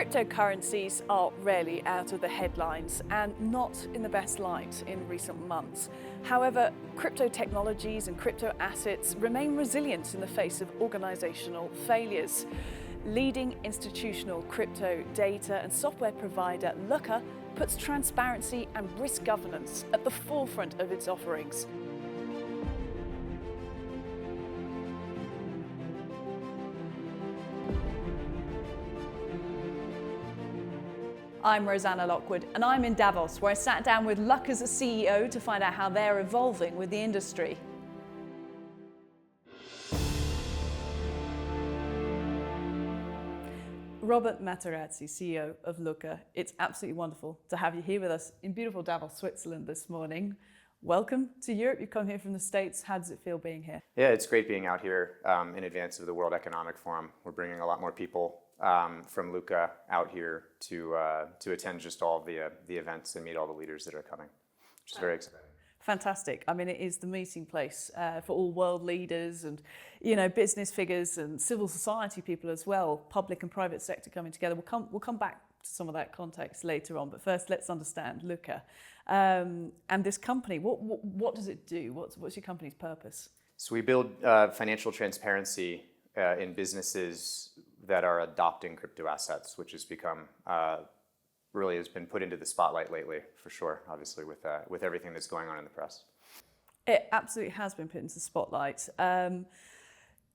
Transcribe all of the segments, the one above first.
Cryptocurrencies are rarely out of the headlines and not in the best light in recent months. However, crypto technologies and crypto assets remain resilient in the face of organizational failures. Leading institutional crypto data and software provider Lukka puts transparency and risk governance at the forefront of its offerings. I'm Rosanna Lockwood, and I'm in Davos, where I sat down with Lukka's CEO to find out how they're evolving with the industry. Robert Materazzi, CEO of Lukka, it's absolutely wonderful to have you here with us in beautiful Davos, Switzerland this morning. Welcome to Europe. You've come here from the States. How does it feel being here? Yeah, it's great being out here in advance of the World Economic Forum. We're bringing a lot more people from Lukka out here to attend just all of the events and meet all the leaders that are coming, which is very exciting. Fantastic. I mean, it is the meeting place for all world leaders and, business figures and civil society people as well, public and private sector coming together. We'll come back to some of that context later on, but first let's understand Lukka and this company. What does it do? What's your company's purpose? So we build financial transparency in businesses that are adopting crypto assets, which has become really has been put into the spotlight lately, for sure, obviously, with everything that's going on in the press. It absolutely has been put into the spotlight.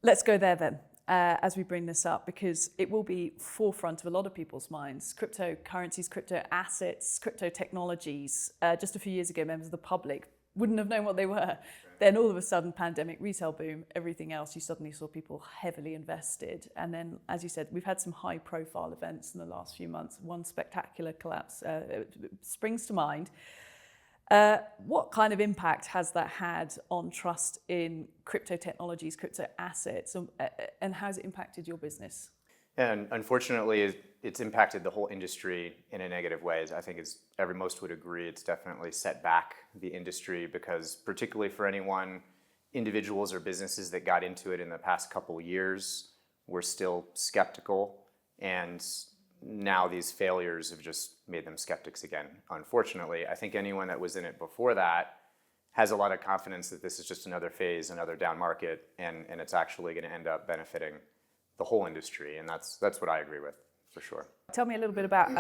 Let's go there then, as we bring this up, because it will be forefront of a lot of people's minds. Cryptocurrencies, crypto assets, crypto technologies. Just a few years ago, members of the public wouldn't have known what they were. Right. Then all of a sudden, pandemic, retail boom, everything else, you suddenly saw people heavily invested. And then, as you said, we've had some high profile events in the last few months. One spectacular collapse springs to mind. What kind of impact has that had on trust in crypto technologies, crypto assets, and how has it impacted your business? And unfortunately, it's impacted the whole industry in a negative way. I think most would agree, it's definitely set back the industry because particularly for individuals or businesses that got into it in the past couple of years, were still skeptical. And now these failures have just made them skeptics again. Unfortunately, I think anyone that was in it before that has a lot of confidence that this is just another phase, another down market, and it's actually going to end up benefiting the whole industry, and that's what I agree with, for sure. Tell me a little bit about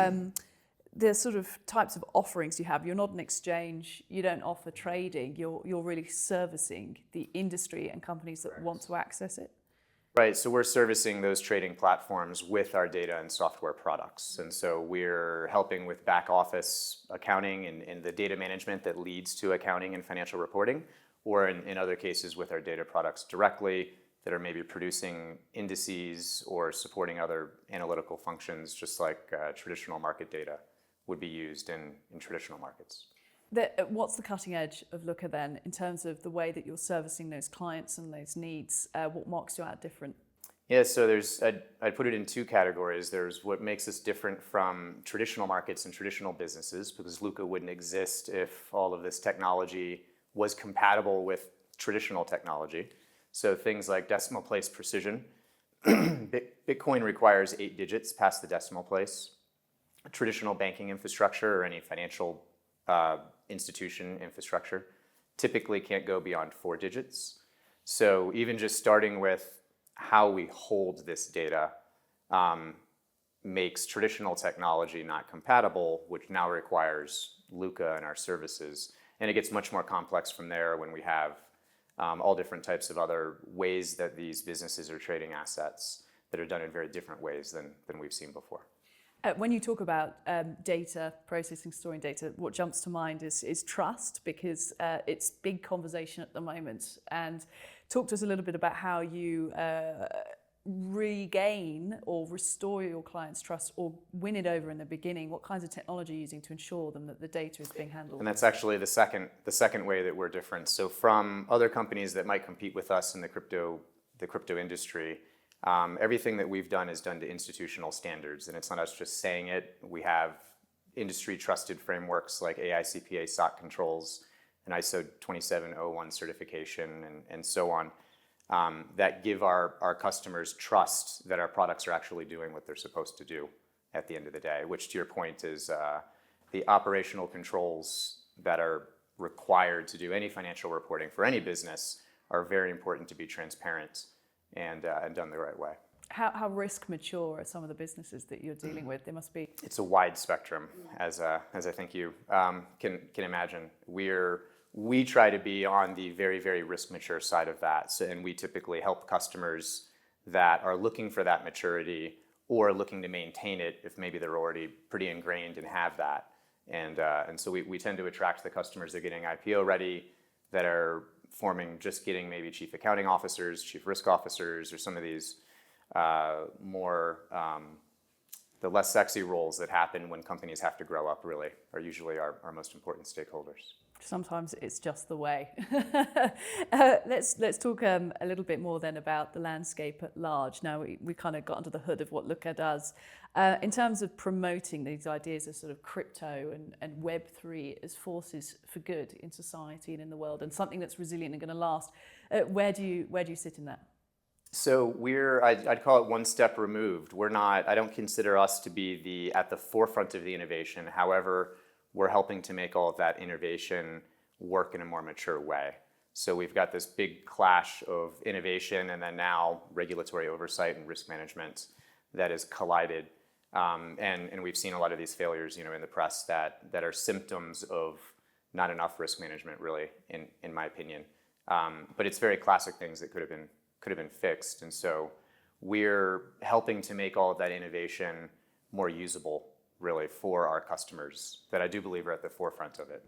the sort of types of offerings you have. You're not an exchange, you don't offer trading, you're really servicing the industry and companies that want to access it. Right, so we're servicing those trading platforms with our data and software products. And so we're helping with back office accounting and the data management that leads to accounting and financial reporting, or in other cases with our data products directly, that are maybe producing indices or supporting other analytical functions, just like traditional market data would be used in traditional markets. What's the cutting edge of Lukka then, in terms of the way that you're servicing those clients and those needs? What marks you out different? Yeah, so I'd put it in two categories. There's what makes us different from traditional markets and traditional businesses, because Lukka wouldn't exist if all of this technology was compatible with traditional technology. So things like decimal place precision. Bitcoin requires 8 digits past the decimal place. Traditional banking infrastructure or any financial institution infrastructure typically can't go beyond 4 digits. So even just starting with how we hold this data makes traditional technology not compatible, which now requires Lukka and our services. And it gets much more complex from there when we have all different types of other ways that these businesses are trading assets that are done in very different ways than we've seen before. When you talk about data, processing, storing data, what jumps to mind is trust, because it's big conversation at the moment. And talk to us a little bit about how you regain or restore your clients' trust or win it over in the beginning. What kinds of technology are you using to ensure them that the data is being handled? And that's actually the second way that we're different. So from other companies that might compete with us in the crypto industry, everything that we've done is done to institutional standards, and it's not us just saying it. We have industry trusted frameworks like AICPA SOC controls and ISO 2701 certification and so on. That give our customers trust that our products are actually doing what they're supposed to do at the end of the day, which to your point is the operational controls that are required to do any financial reporting for any business are very important to be transparent and done the right way. How risk mature are some of the businesses that you're dealing with? They must be. It's a wide spectrum, as I think you can imagine. We try to be on the very, very risk mature side of that. So, and we typically help customers that are looking for that maturity or looking to maintain it if maybe they're already pretty ingrained and have that. And so we tend to attract the customers that are getting IPO ready, that are getting maybe chief accounting officers, chief risk officers, or some of these more the less sexy roles that happen when companies have to grow up really are usually our most important stakeholders. Sometimes it's just the way. Let's talk a little bit more then about the landscape at large. Now we kind of got under the hood of what Lukka does. In terms of promoting these ideas of sort of crypto and Web3 as forces for good in society and in the world, and something that's resilient and going to last, where do you sit in that? So I'd call it one step removed. I don't consider us to be at the forefront of the innovation. However, we're helping to make all of that innovation work in a more mature way. So we've got this big clash of innovation and then now regulatory oversight and risk management that has collided. And we've seen a lot of these failures, in the press that are symptoms of not enough risk management, really, in my opinion. But it's very classic things that could have been fixed. And so we're helping to make all of that innovation more usable, really, for our customers that I do believe are at the forefront of it.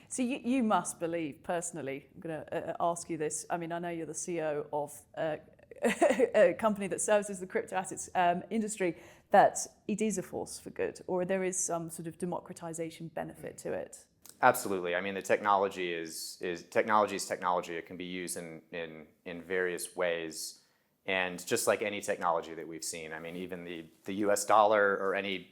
So you must believe, personally, I'm going to ask you this. I mean, I know you're the CEO of a company that services the crypto assets industry, that it is a force for good, or there is some sort of democratization benefit to it. Absolutely. I mean, the technology is technology. It can be used in various ways. And just like any technology that we've seen, I mean, even the US dollar or any,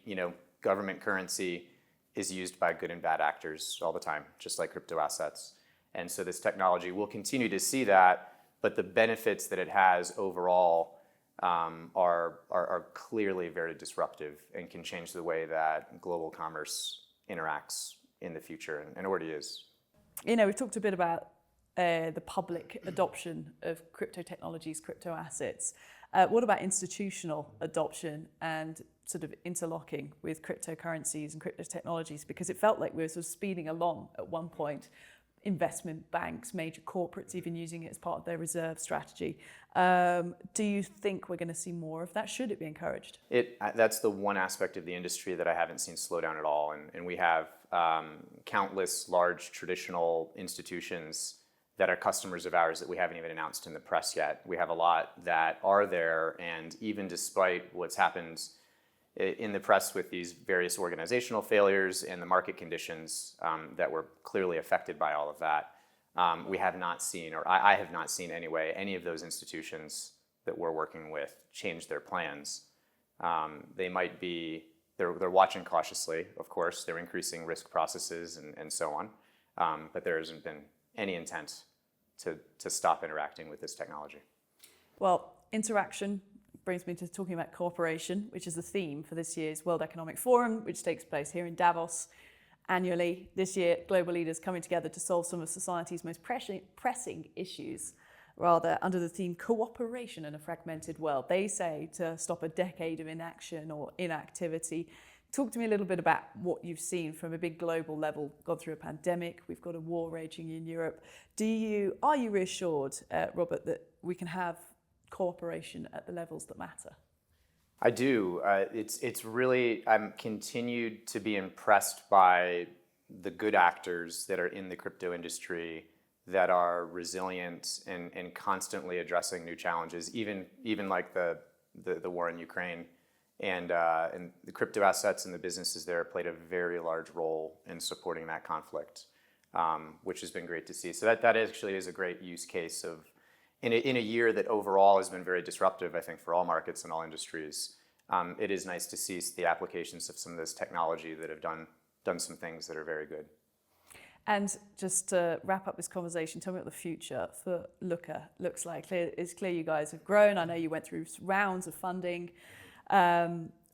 government currency is used by good and bad actors all the time, just like crypto assets. And so this technology will continue to see that, but the benefits that it has overall are clearly very disruptive and can change the way that global commerce interacts in the future, and already is. We've talked a bit about the public adoption of crypto technologies, crypto assets. What about institutional adoption and sort of interlocking with cryptocurrencies and crypto technologies? Because it felt like we were sort of speeding along at one point. Investment banks, major corporates even using it as part of their reserve strategy. Do you think we're going to see more of that? Should it be encouraged? That's the one aspect of the industry that I haven't seen slow down at all. And we have countless large traditional institutions that are customers of ours that we haven't even announced in the press yet. We have a lot that are there, and even despite what's happened in the press with these various organizational failures and the market conditions that were clearly affected by all of that, we have not seen, or I have not seen anyway, any of those institutions that we're working with change their plans. They might be, they're watching cautiously, of course, they're increasing risk processes and so on, but there hasn't been any intent to stop interacting with this technology. Well, interaction brings me to talking about cooperation, which is the theme for this year's World Economic Forum, which takes place here in Davos annually. This year, global leaders coming together to solve some of society's most pressing issues, rather under the theme cooperation in a fragmented world. They say to stop a decade of inaction or inactivity. Talk to me a little bit about what you've seen from a big global level. Gone through a pandemic, we've got a war raging in Europe. Are you reassured, Robert, that we can have cooperation at the levels that matter? I do. It's really, I'm continued to be impressed by the good actors that are in the crypto industry that are resilient and constantly addressing new challenges, even like the war in Ukraine. And the crypto assets and the businesses there played a very large role in supporting that conflict, which has been great to see. So that actually is a great use case of, in a year that overall has been very disruptive, I think, for all markets and all industries. It is nice to see the applications of some of this technology that have done some things that are very good. And just to wrap up this conversation, tell me what the future for Lukka looks like. It's clear you guys have grown. I know you went through rounds of funding.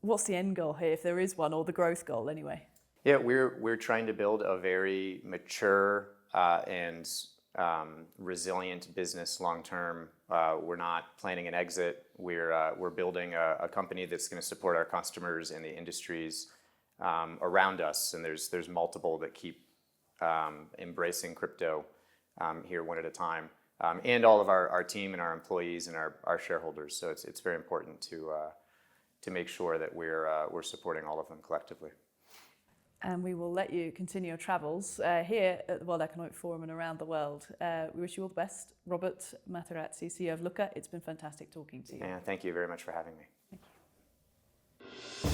what's the end goal here, if there is one, or the growth goal anyway? Yeah, we're trying to build a very mature and resilient business long term. We're not planning an exit. We're building a company that's going to support our customers in the industries around us, and there's multiple that keep embracing crypto here one at a time, and all of our team and our employees and our shareholders. So it's very important to make sure that we're supporting all of them collectively. And we will let you continue your travels here at the World Economic Forum and around the world. We wish you all the best. Robert Materazzi, CEO of Lukka, it's been fantastic talking to you. Yeah, thank you very much for having me. Thank you.